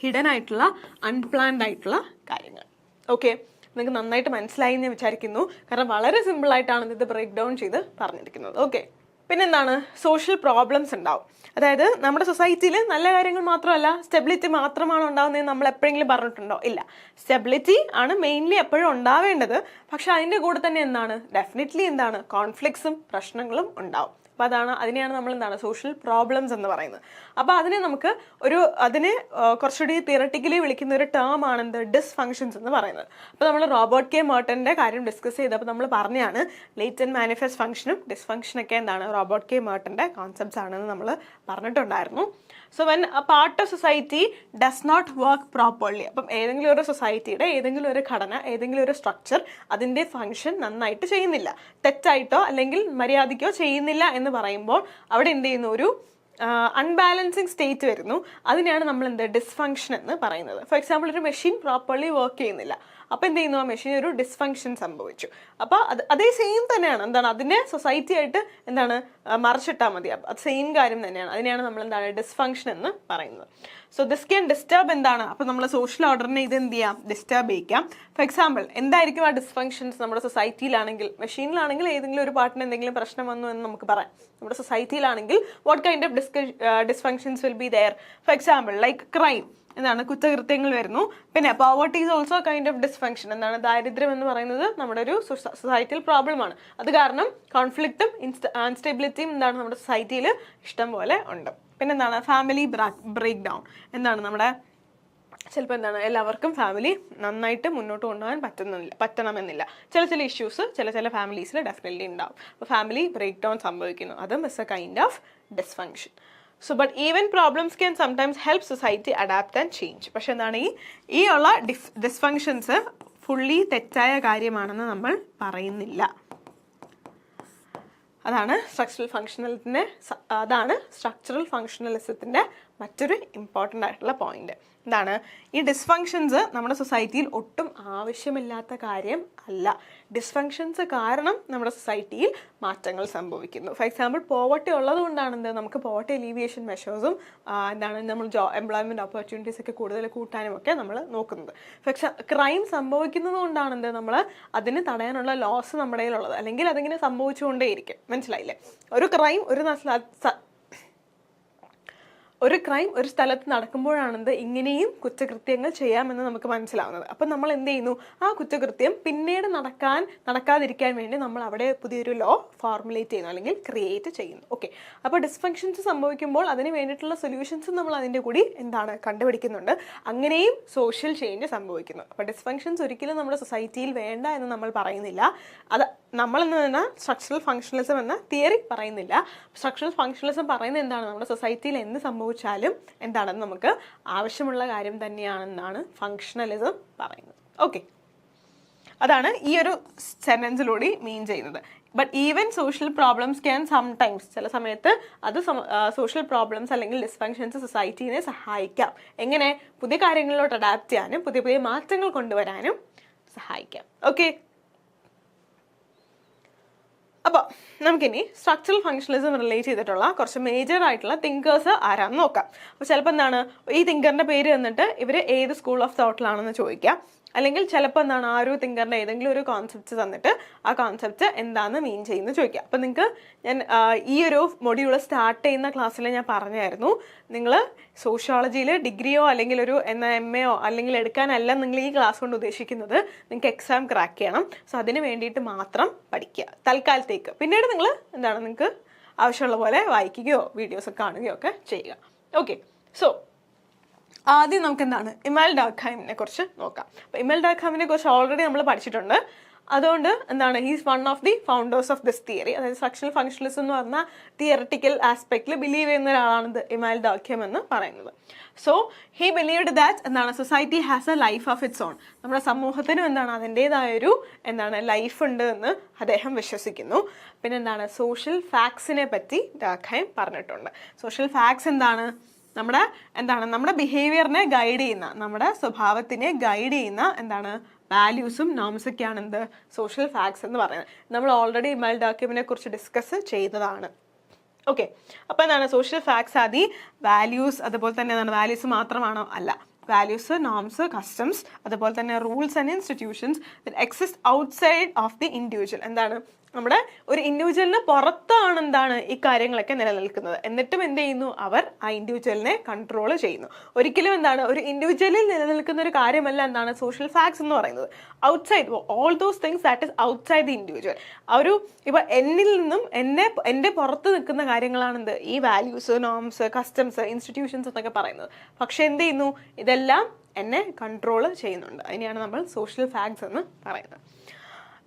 ഹിഡൻ ആയിട്ടുള്ള അൺപ്ലാൻഡ് ആയിട്ടുള്ള കാര്യങ്ങൾ. ഓക്കെ, നിങ്ങൾക്ക് നന്നായിട്ട് മനസ്സിലായി എന്ന് വിചാരിക്കുന്നു. കാരണം വളരെ സിമ്പിളായിട്ടാണ് ഇത് ബ്രേക്ക് ഡൗൺ ചെയ്ത് പറഞ്ഞിരിക്കുന്നത്. ഓക്കെ, പിന്നെന്താണ്? സോഷ്യൽ പ്രോബ്ലംസ് ഉണ്ടാവും. അതായത് നമ്മുടെ സൊസൈറ്റിയിൽ നല്ല കാര്യങ്ങൾ മാത്രമല്ല സ്റ്റെബിലിറ്റി മാത്രമാണ് ഉണ്ടാവുന്നതെന്ന് നമ്മൾ എപ്പോഴെങ്കിലും പറഞ്ഞിട്ടുണ്ടോ? ഇല്ല. സ്റ്റെബിലിറ്റി ആണ് മെയിൻലി എപ്പോഴും ഉണ്ടാവേണ്ടത്. പക്ഷെ അതിൻ്റെ കൂടെ തന്നെ എന്താണ് ഡെഫിനറ്റ്ലി കോൺഫ്ലിക്ട്സും പ്രശ്നങ്ങളും ഉണ്ടാവും. അപ്പോൾ അതിനെയാണ് നമ്മൾ സോഷ്യൽ പ്രോബ്ലംസ് എന്ന് പറയുന്നത്. അപ്പോൾ അതിനെ കുറച്ചുകൂടി തിയറട്ടിക്കലി വിളിക്കുന്ന ഒരു ടേം ആണ് ഡിസ്ഫങ്ഷൻസ് എന്ന് പറയുന്നത്. അപ്പോൾ നമ്മൾ റോബർട്ട് കെ മെർട്ടന്റെ കാര്യം ഡിസ്കസ് ചെയ്തപ്പോൾ നമ്മൾ പറഞ്ഞാണ് ലേറ്റന്റ് മാനിഫെസ്റ്റ് ഫംഗ്ഷനും ഡിസ്ഫങ്ഷനൊക്കെ റോബർട്ട് കെ മെർട്ടന്റെ കോൺസെപ്റ്റ്സ് ആണെന്ന് നമ്മൾ പറഞ്ഞിട്ടുണ്ടായിരുന്നു. So when a part of society does not work properly, അപ്പം ഏതെങ്കിലും ഒരു സൊസൈറ്റിയുടെ ഏതെങ്കിലും ഒരു ഘടന, ഏതെങ്കിലും ഒരു സ്ട്രക്ചർ അതിൻ്റെ ഫംഗ്ഷൻ നന്നായിട്ട് ചെയ്യുന്നില്ല, തെറ്റായിട്ടോ അല്ലെങ്കിൽ മര്യാദയ്ക്കോ ചെയ്യുന്നില്ല എന്ന് പറയുമ്പോൾ അവിടെ എന്ത് ചെയ്യുന്നു? ഒരു അൺബാലൻസിങ് സ്റ്റേറ്റ് വരുന്നു. അതിനെയാണ് നമ്മൾ ഡിസ്ഫങ്ഷൻ എന്ന് പറയുന്നത്. ഫോർ എക്സാമ്പിൾ, ഒരു മെഷീൻ പ്രോപ്പർലി വർക്ക് ചെയ്യുന്നില്ല. അപ്പോൾ എന്ത് ചെയ്യുന്നു? ആ മെഷീൻ ഒരു ഡിസ്ഫങ്ഷൻ സംഭവിച്ചു. അപ്പോൾ അതേ സെയിം തന്നെയാണ് അതിനെ സൊസൈറ്റി ആയിട്ട് മറിച്ചിട്ടാൽ മതി. അത് സെയിം കാര്യം തന്നെയാണ്. അതിനെയാണ് നമ്മൾ ഡിസ്ഫങ്ഷൻ എന്ന് പറയുന്നത്. സോ ദിസ് ക്യാൻ ഡിസ്റ്റർബ് അപ്പോൾ നമ്മൾ സോഷ്യൽ ഓർഡറിനെ ഇത് എന്ത് ചെയ്യാം? ഡിസ്റ്റർബ് ചെയ്യിക്കാം. ഫോർ എക്സാമ്പിൾ, എന്തായിരിക്കും ആ ഡിസ്ഫങ്ഷൻസ്? നമ്മുടെ സൊസൈറ്റിയിലാണെങ്കിൽ, മെഷീനിലാണെങ്കിൽ ഏതെങ്കിലും ഒരു പാർട്ടിന് എന്തെങ്കിലും പ്രശ്നം വന്നു എന്ന് നമുക്ക് പറയാം. നമ്മുടെ സൊസൈറ്റിയിലാണെങ്കിൽ what kind of dysfunctions will be there? For example like crime, കുറ്റകൃത്യങ്ങൾ വരുന്നു. പിന്നെ poverty is also kind of dysfunction. ദാരിദ്ര്യം എന്ന് പറയുന്നത് നമ്മുടെ ഒരു സൊസൈറ്റിയിൽ പ്രോബ്ലമാണ്. അത് കാരണം കോൺഫ്ലിക്റ്റും അൺസ്റ്റെബിലിറ്റിയും നമ്മുടെ സൊസൈറ്റിയിൽ ഇഷ്ടം പോലെ ഉണ്ട്. പിന്നെ ഫാമിലി ബ്രേക്ക് ഡൗൺ. നമ്മുടെ ചിലപ്പോൾ എല്ലാവർക്കും ഫാമിലി നന്നായിട്ട് മുന്നോട്ട് കൊണ്ടുപോകാൻ പറ്റണമെന്നില്ല. ചില ഇഷ്യൂസ് ചില ഫാമിലീസിൽ ഡെഫിനറ്റ്ലി ഉണ്ടാവും. അപ്പോൾ ഫാമിലി ബ്രേക്ക് ഡൗൺ സംഭവിക്കുന്നു. അതും is A kind of dysfunction. So but even problems can sometimes help society adapt and change. പക്ഷെ ഈ ഉള്ള ഡിസ്ഫങ്ഷൻസ് ഫുള്ളി തെറ്റായ കാര്യമാണെന്ന് നമ്മൾ പറയുന്നില്ല. അതാണ് സ്ട്രക്ചറൽ ഫങ്ഷണലിസത്തിൻ്റെ മറ്റൊരു ഇമ്പോർട്ടൻ്റ് ആയിട്ടുള്ള പോയിന്റ്. ഈ ഡിസ്ഫങ്ഷൻസ് നമ്മുടെ സൊസൈറ്റിയിൽ ഒട്ടും ആവശ്യമില്ലാത്ത കാര്യം അല്ല. ഡിസ്ഫങ്ഷൻസ് കാരണം നമ്മുടെ സൊസൈറ്റിയിൽ മാറ്റങ്ങൾ സംഭവിക്കുന്നു. ഫോർ എക്സാമ്പിൾ, പോവർട്ടി ഉള്ളത് കൊണ്ടാണ് നമുക്ക് പോവർട്ടി അലീവിയേഷൻ മെഷേഴ്സും നമ്മൾ എംപ്ലോയ്മെൻറ്റ് ഓപ്പർച്യൂണിറ്റീസ് ഒക്കെ കൂടുതൽ കൂട്ടാനും ഒക്കെ നമ്മൾ നോക്കുന്നത്. പക്ഷെ ക്രൈം സംഭവിക്കുന്നത് കൊണ്ടാണ് നമ്മൾ അതിന് തടയാനുള്ള ലോസ് നമ്മുടെ കയ്യിലുള്ളത്. അല്ലെങ്കിൽ അതിങ്ങനെ സംഭവിച്ചുകൊണ്ടേയിരിക്കും. മനസ്സിലായില്ലേ? ഒരു ക്രൈം ഒരു സ്ഥലത്ത് നടക്കുമ്പോഴാണ് ഇങ്ങനെയും കുറ്റകൃത്യങ്ങൾ ചെയ്യാമെന്ന് നമുക്ക് മനസ്സിലാവുന്നത്. അപ്പം നമ്മൾ എന്ത് ചെയ്യുന്നു? ആ കുറ്റകൃത്യം പിന്നീട് നടക്കാതിരിക്കാൻ വേണ്ടി നമ്മൾ അവിടെ പുതിയൊരു ലോ ഫോർമുലേറ്റ് ചെയ്യുന്നു അല്ലെങ്കിൽ ക്രിയേറ്റ് ചെയ്യുന്നു. ഓക്കെ, അപ്പോൾ ഡിസ്ഫങ്ഷൻസ് സംഭവിക്കുമ്പോൾ അതിന് വേണ്ടിയിട്ടുള്ള സൊല്യൂഷൻസ് നമ്മൾ അതിൻ്റെ കൂടി കണ്ടുപിടിക്കുന്നുണ്ട്. അങ്ങനെയും സോഷ്യൽ ചേഞ്ച് സംഭവിക്കുന്നു. അപ്പോൾ ഡിസ്ഫങ്ഷൻസ് ഒരിക്കലും നമ്മുടെ സൊസൈറ്റിയിൽ വേണ്ട എന്ന് നമ്മൾ പറയുന്നില്ല. അത് നമ്മളെന്ന് പറഞ്ഞാൽ സ്ട്രക്ചറൽ ഫങ്ഷണലിസം എന്ന തിയറി പറയുന്നില്ല. സ്ട്രക്ചറൽ ഫങ്ഷണലിസം പറയുന്നത് നമ്മുടെ സൊസൈറ്റിയിൽ എന്ത് സംഭവിച്ചാലും നമുക്ക് ആവശ്യമുള്ള കാര്യം തന്നെയാണെന്നാണ് ഫങ്ഷണലിസം പറയുന്നത്. ഓക്കെ, അതാണ് ഈ ഒരു സെന്റൻസിലൂടെ മീൻ ചെയ്യുന്നത്. But even social problems can sometimes, ചില സമയത്ത് അത് സോഷ്യൽ പ്രോബ്ലംസ് അല്ലെങ്കിൽ ഡിസ്ഫങ്ഷൻസ് സൊസൈറ്റീനെ സഹായിക്കാം. എങ്ങനെ? പുതിയ കാര്യങ്ങളിലോട്ട് അഡാപ്റ്റ് ചെയ്യാനും പുതിയ മാറ്റങ്ങൾ കൊണ്ടുവരാനും സഹായിക്കാം. ഓക്കെ, അപ്പോൾ നമുക്കിനി സ്ട്രക്ചറൽ ഫങ്ഷണലിസം റിലേറ്റ് ചെയ്തിട്ടുള്ള കുറച്ച് മേജർ ആയിട്ടുള്ള തിങ്കേഴ്സ് ആരാന്ന് നോക്കാം. അപ്പോൾ ചിലപ്പോൾ ഈ തിങ്കറിൻ്റെ പേര് തന്നിട്ട് ഇവർ ഏത് സ്കൂൾ ഓഫ് തോട്ടിലാണെന്ന് ചോദിക്കാം. അല്ലെങ്കിൽ ചിലപ്പോൾ ആ ഒരു തിങ്കറിൻ്റെ ഏതെങ്കിലും ഒരു കോൺസെപ്റ്റ് തന്നിട്ട് ആ കോൺസെപ്റ്റ് എന്താണെന്ന് മീൻ ചെയ്യുന്നത് ചോദിക്കാം. അപ്പോൾ നിങ്ങൾക്ക് ഞാൻ ഈ ഒരു മൊഡ്യൂൾ സ്റ്റാർട്ട് ചെയ്യുന്ന ക്ലാസ്സിൽ ഞാൻ പറഞ്ഞായിരുന്നു, നിങ്ങൾ സോഷ്യോളജിയിൽ ഡിഗ്രിയോ അല്ലെങ്കിൽ ഒരു MA അല്ലെങ്കിൽ എടുക്കാനല്ല നിങ്ങൾ ഈ ക്ലാസ് കൊണ്ട് ഉദ്ദേശിക്കുന്നത്. നിങ്ങൾക്ക് എക്സാം ക്രാക്ക് ചെയ്യണം. സോ അതിന് വേണ്ടിയിട്ട് മാത്രം പഠിക്കുക തൽക്കാലത്തേക്ക്. പിന്നീട് നിങ്ങൾ നിങ്ങൾക്ക് ആവശ്യമുള്ള പോലെ വായിക്കുകയോ വീഡിയോസ് കാണുകയോ ഒക്കെ ചെയ്യുക. ഓക്കെ, സോ ആദ്യം നമുക്ക് ഇമാനുവൽ ഡർഖൈമിനെ കുറിച്ച് നോക്കാം. അപ്പോൾ ഇമാനുവൽ ഡർഖൈമിനെ കുറിച്ച് ഓൾറെഡി നമ്മൾ പഠിച്ചിട്ടുണ്ട്. അതുകൊണ്ട് എന്താണ് he's one of the founders of this theory. അതായത് സ്ട്രക്ചറൽ ഫങ്ഷണലിസം എന്ന് പറഞ്ഞാൽ തിയറട്ടിക്കൽ ആസ്പെക്റ്റിൽ ബിലീവ് ചെയ്യുന്ന ഒരാളാണ് ഇമാനുവൽ ഡർക്ഹെയിം എന്ന് പറയുന്നത്. സോ ഹി ബിലീവ്ഡ് ദാറ്റ് എന്താണ് society has A life of its on. നമ്മുടെ സമൂഹത്തിനും എന്താണ് അതിൻ്റെതായൊരു എന്താണ് ലൈഫ് ഉണ്ട് എന്ന് അദ്ദേഹം വിശ്വസിക്കുന്നു. പിന്നെ എന്താണ് സോഷ്യൽ ഫാക്ട്സിനെ പറ്റി ഡർക്ഹെയിം പറഞ്ഞിട്ടുണ്ട്. സോഷ്യൽ ഫാക്ട്സ് എന്താണ് നമ്മുടെ ബിഹേവിയറിനെ ഗൈഡ് ചെയ്യുന്ന, നമ്മുടെ സ്വഭാവത്തിനെ ഗൈഡ് ചെയ്യുന്ന എന്താണ് വാല്യൂസും നോംസൊക്കെയാണ് എന്ത് സോഷ്യൽ ഫാക്ട്സ് എന്ന് പറയുന്നത്. നമ്മൾ ഓൾറെഡി ഇമാനുവൽ ഡർക്ഹെയിമിനെ കുറിച്ച് ഡിസ്കസ് ചെയ്തതാണ്. ഓക്കെ, അപ്പോൾ എന്താണ് സോഷ്യൽ ഫാക്ട്സ് ആദി വാല്യൂസ്, അതുപോലെ തന്നെ എന്താണ് വാല്യൂസ് മാത്രമാണോ? അല്ല, വാല്യൂസ്, നോംസ്, കസ്റ്റംസ്, അതുപോലെ തന്നെ rules and institutions that exist outside of the individual. എന്താണ് നമ്മുടെ ഒരു ഇൻഡിവിജ്വലിന് പുറത്താണ് എന്താണ് ഈ കാര്യങ്ങളൊക്കെ നിലനിൽക്കുന്നത്. എന്നിട്ടും എന്ത് ചെയ്യുന്നു, അവർ ആ ഇൻഡിവിജ്വലിനെ കൺട്രോൾ ചെയ്യുന്നു. ഒരിക്കലും എന്താണ് ഒരു ഇൻഡിവിജ്വലിൽ നിലനിൽക്കുന്ന ഒരു കാര്യമല്ല എന്താണ് സോഷ്യൽ ഫാക്ട്സ് എന്ന് പറയുന്നത്. Outside all those things that is outside the individual. ഇപ്പൊ എന്നിൽ നിന്നും എൻ്റെ പുറത്ത് നിൽക്കുന്ന കാര്യങ്ങളാണ് എന്ത് ഈ വാല്യൂസ്, നോംസ്, കസ്റ്റംസ്, ഇൻസ്റ്റിറ്റ്യൂഷൻസ് എന്നൊക്കെ പറയുന്നത്. പക്ഷെ എന്ത് ചെയ്യുന്നു, ഇതെല്ലാം എന്നെ കൺട്രോൾ ചെയ്യുന്നുണ്ട്. അതിനെയാണ് നമ്മൾ സോഷ്യൽ ഫാക്ട്സ് എന്ന് പറയുന്നത്.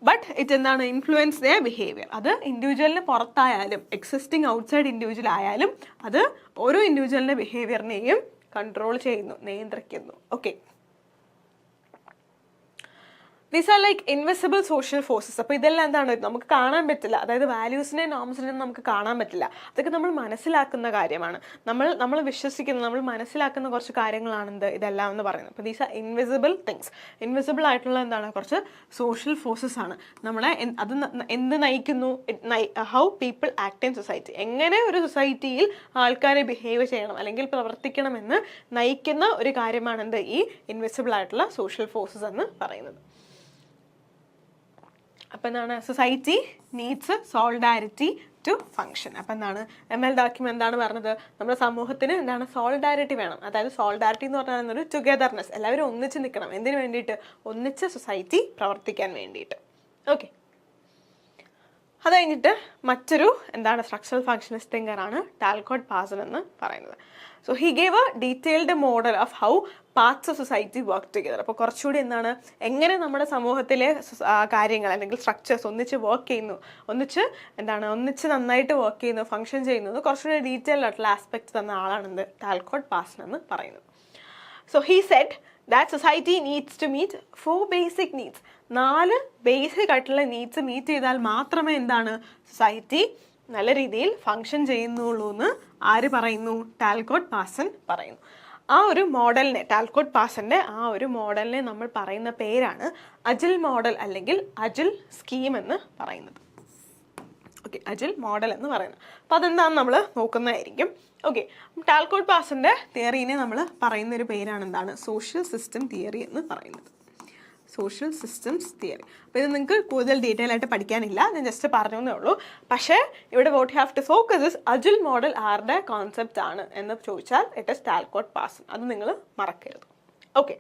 ബട്ട് ഇറ്റ് എന്താണ് ഇൻഫ്ലുവൻസ് ദെയർ ബിഹേവിയർ. അത് ഇൻഡിവിജ്വലിന് പുറത്തായാലും എക്സിസ്റ്റിംഗ് ഔട്ട്സൈഡ് ഇൻഡിവിജ്വൽ ആയാലും അത് ഓരോ ഇൻഡിവിജ്വലിൻ്റെ ബിഹേവിയറിനെയും കൺട്രോൾ ചെയ്യുന്നു, നിയന്ത്രിക്കുന്നു. Okay, these are like invisible social forces. അപ്പോൾ ഇതെല്ലാം എന്താണ് നമുക്ക് കാണാൻ പറ്റില്ല. അതായത് വാല്യൂസിനെയും നോംസിനെയും നമുക്ക് കാണാൻ പറ്റില്ല. അതൊക്കെ നമ്മൾ മനസ്സിലാക്കുന്ന കാര്യമാണ്. നമ്മൾ വിശ്വസിക്കുന്ന, നമ്മൾ മനസ്സിലാക്കുന്ന കുറച്ച് കാര്യങ്ങളാണ് ഇതെല്ലാം എന്ന് പറയുന്നത്. അപ്പോൾ these are invisible things. Invisible ആയിട്ടുള്ള എന്താണ് കുറച്ച് സോഷ്യൽ ഫോഴ്സസ് ആണ്. നമ്മളെ അത് എന്ത് നയിക്കുന്നു, how people act in society. എങ്ങനെ ഒരു സൊസൈറ്റിയിൽ ആൾക്കാരെ ബിഹേവ് ചെയ്യണം അല്ലെങ്കിൽ പ്രവർത്തിക്കണമെന്ന് നയിക്കുന്ന ഒരു കാര്യമാണ് ഈ ഇൻവിസിബിൾ ആയിട്ടുള്ള സോഷ്യൽ ഫോഴ്സസ് എന്ന് പറയുന്നത്. അപ്പം എന്താണ് society needs solidarity to function. അപ്പം എന്താണ് ഇമാനുവൽ ഡർക്ഹെയിം എന്താണ് പറഞ്ഞത്, നമ്മുടെ സമൂഹത്തിന് എന്താണ് സോളിഡാരിറ്റി വേണം. അതായത് സോളിഡാരിറ്റി എന്ന് പറഞ്ഞാൽ ഒരു ടുഗദർനെസ്, എല്ലാവരും ഒന്നിച്ച് നിൽക്കണം. എന്തിനു വേണ്ടിയിട്ട്? ഒന്നിച്ച് സൊസൈറ്റി പ്രവർത്തിക്കാൻ വേണ്ടിയിട്ട്. ഓക്കെ, അത് കഴിഞ്ഞിട്ട് മറ്റൊരു എന്താണ് സ്ട്രക്ചറൽ ഫങ്ഷനിസ്റ്റ് തിങ്കറാണ് ടാൽകോട്ട് പാസൺ എന്ന് പറയുന്നത്. So he gave A detailed model of how parts of society work together. അപ്പോൾ കുറച്ചുകൂടി എന്താണ് എങ്ങനെ നമ്മുടെ സമൂഹത്തിലെ കാര്യങ്ങൾ അല്ലെങ്കിൽ സ്ട്രക്ചേഴ്സ് ഒന്നിച്ച് വർക്ക് ചെയ്യുന്നു, ഒന്നിച്ച് നന്നായിട്ട് വർക്ക് ചെയ്യുന്നു, ഫങ്ഷൻ ചെയ്യുന്നത് കുറച്ചുകൂടി ഡീറ്റെയിൽഡ് ആയിട്ടുള്ള ആസ്പെക്ട് തന്ന ആളാണ് ടാൽകോട്ട് പാസൺ എന്ന് പറയുന്നത്. So he said that society needs to meet 4 basic needs. 4 basic ആയിട്ടുള്ള നീഡ്സ് മീറ്റ് ചെയ്താൽ മാത്രമേ എന്താണ് സൊസൈറ്റി നല്ല രീതിയിൽ ഫങ്ഷൻ ചെയ്യുന്നുള്ളൂ എന്ന് ആര് പറയുന്നു? ടാൽകോട്ട് പാസൺ പറയുന്നു. ആ ഒരു മോഡലിനെ, ടാൽകോട്ട് പാസന്റെ ആ ഒരു മോഡലിനെ നമ്മൾ പറയുന്ന പേരാണ് അജിൽ മോഡൽ അല്ലെങ്കിൽ അജിൽ സ്കീം എന്ന് പറയുന്നത്. ഓക്കെ, അജിൽ മോഡൽ എന്ന് പറയുന്നത്. അപ്പോൾ അതെന്താണെന്ന് നമ്മൾ നോക്കുന്നതായിരിക്കും. ഓക്കെ, ടാൽകോട്ട് പാസന്റെ തിയറീനെ നമ്മൾ പറയുന്നൊരു പേരാണ് എന്താണ് സോഷ്യൽ സിസ്റ്റം തിയറി എന്ന് പറയുന്നത്. Social systems theory. അപ്പോൾ ഇത് നിങ്ങൾക്ക് കൂടുതൽ ഡീറ്റെയിൽ ആയിട്ട് പഠിക്കാനില്ല, ഞാൻ ജസ്റ്റ് പറഞ്ഞു എന്നേ ഉള്ളൂ. പക്ഷേ ഇവിടെ what you have to focus is AGIL model ആരുടെ കോൺസെപ്റ്റ് ആണ് എന്ന് ചോദിച്ചാൽ ഇറ്റ് ഇസ് ടാൽകോട്ട് പാസൺ. അത് നിങ്ങൾ മറക്കരുത്. ഓക്കെ.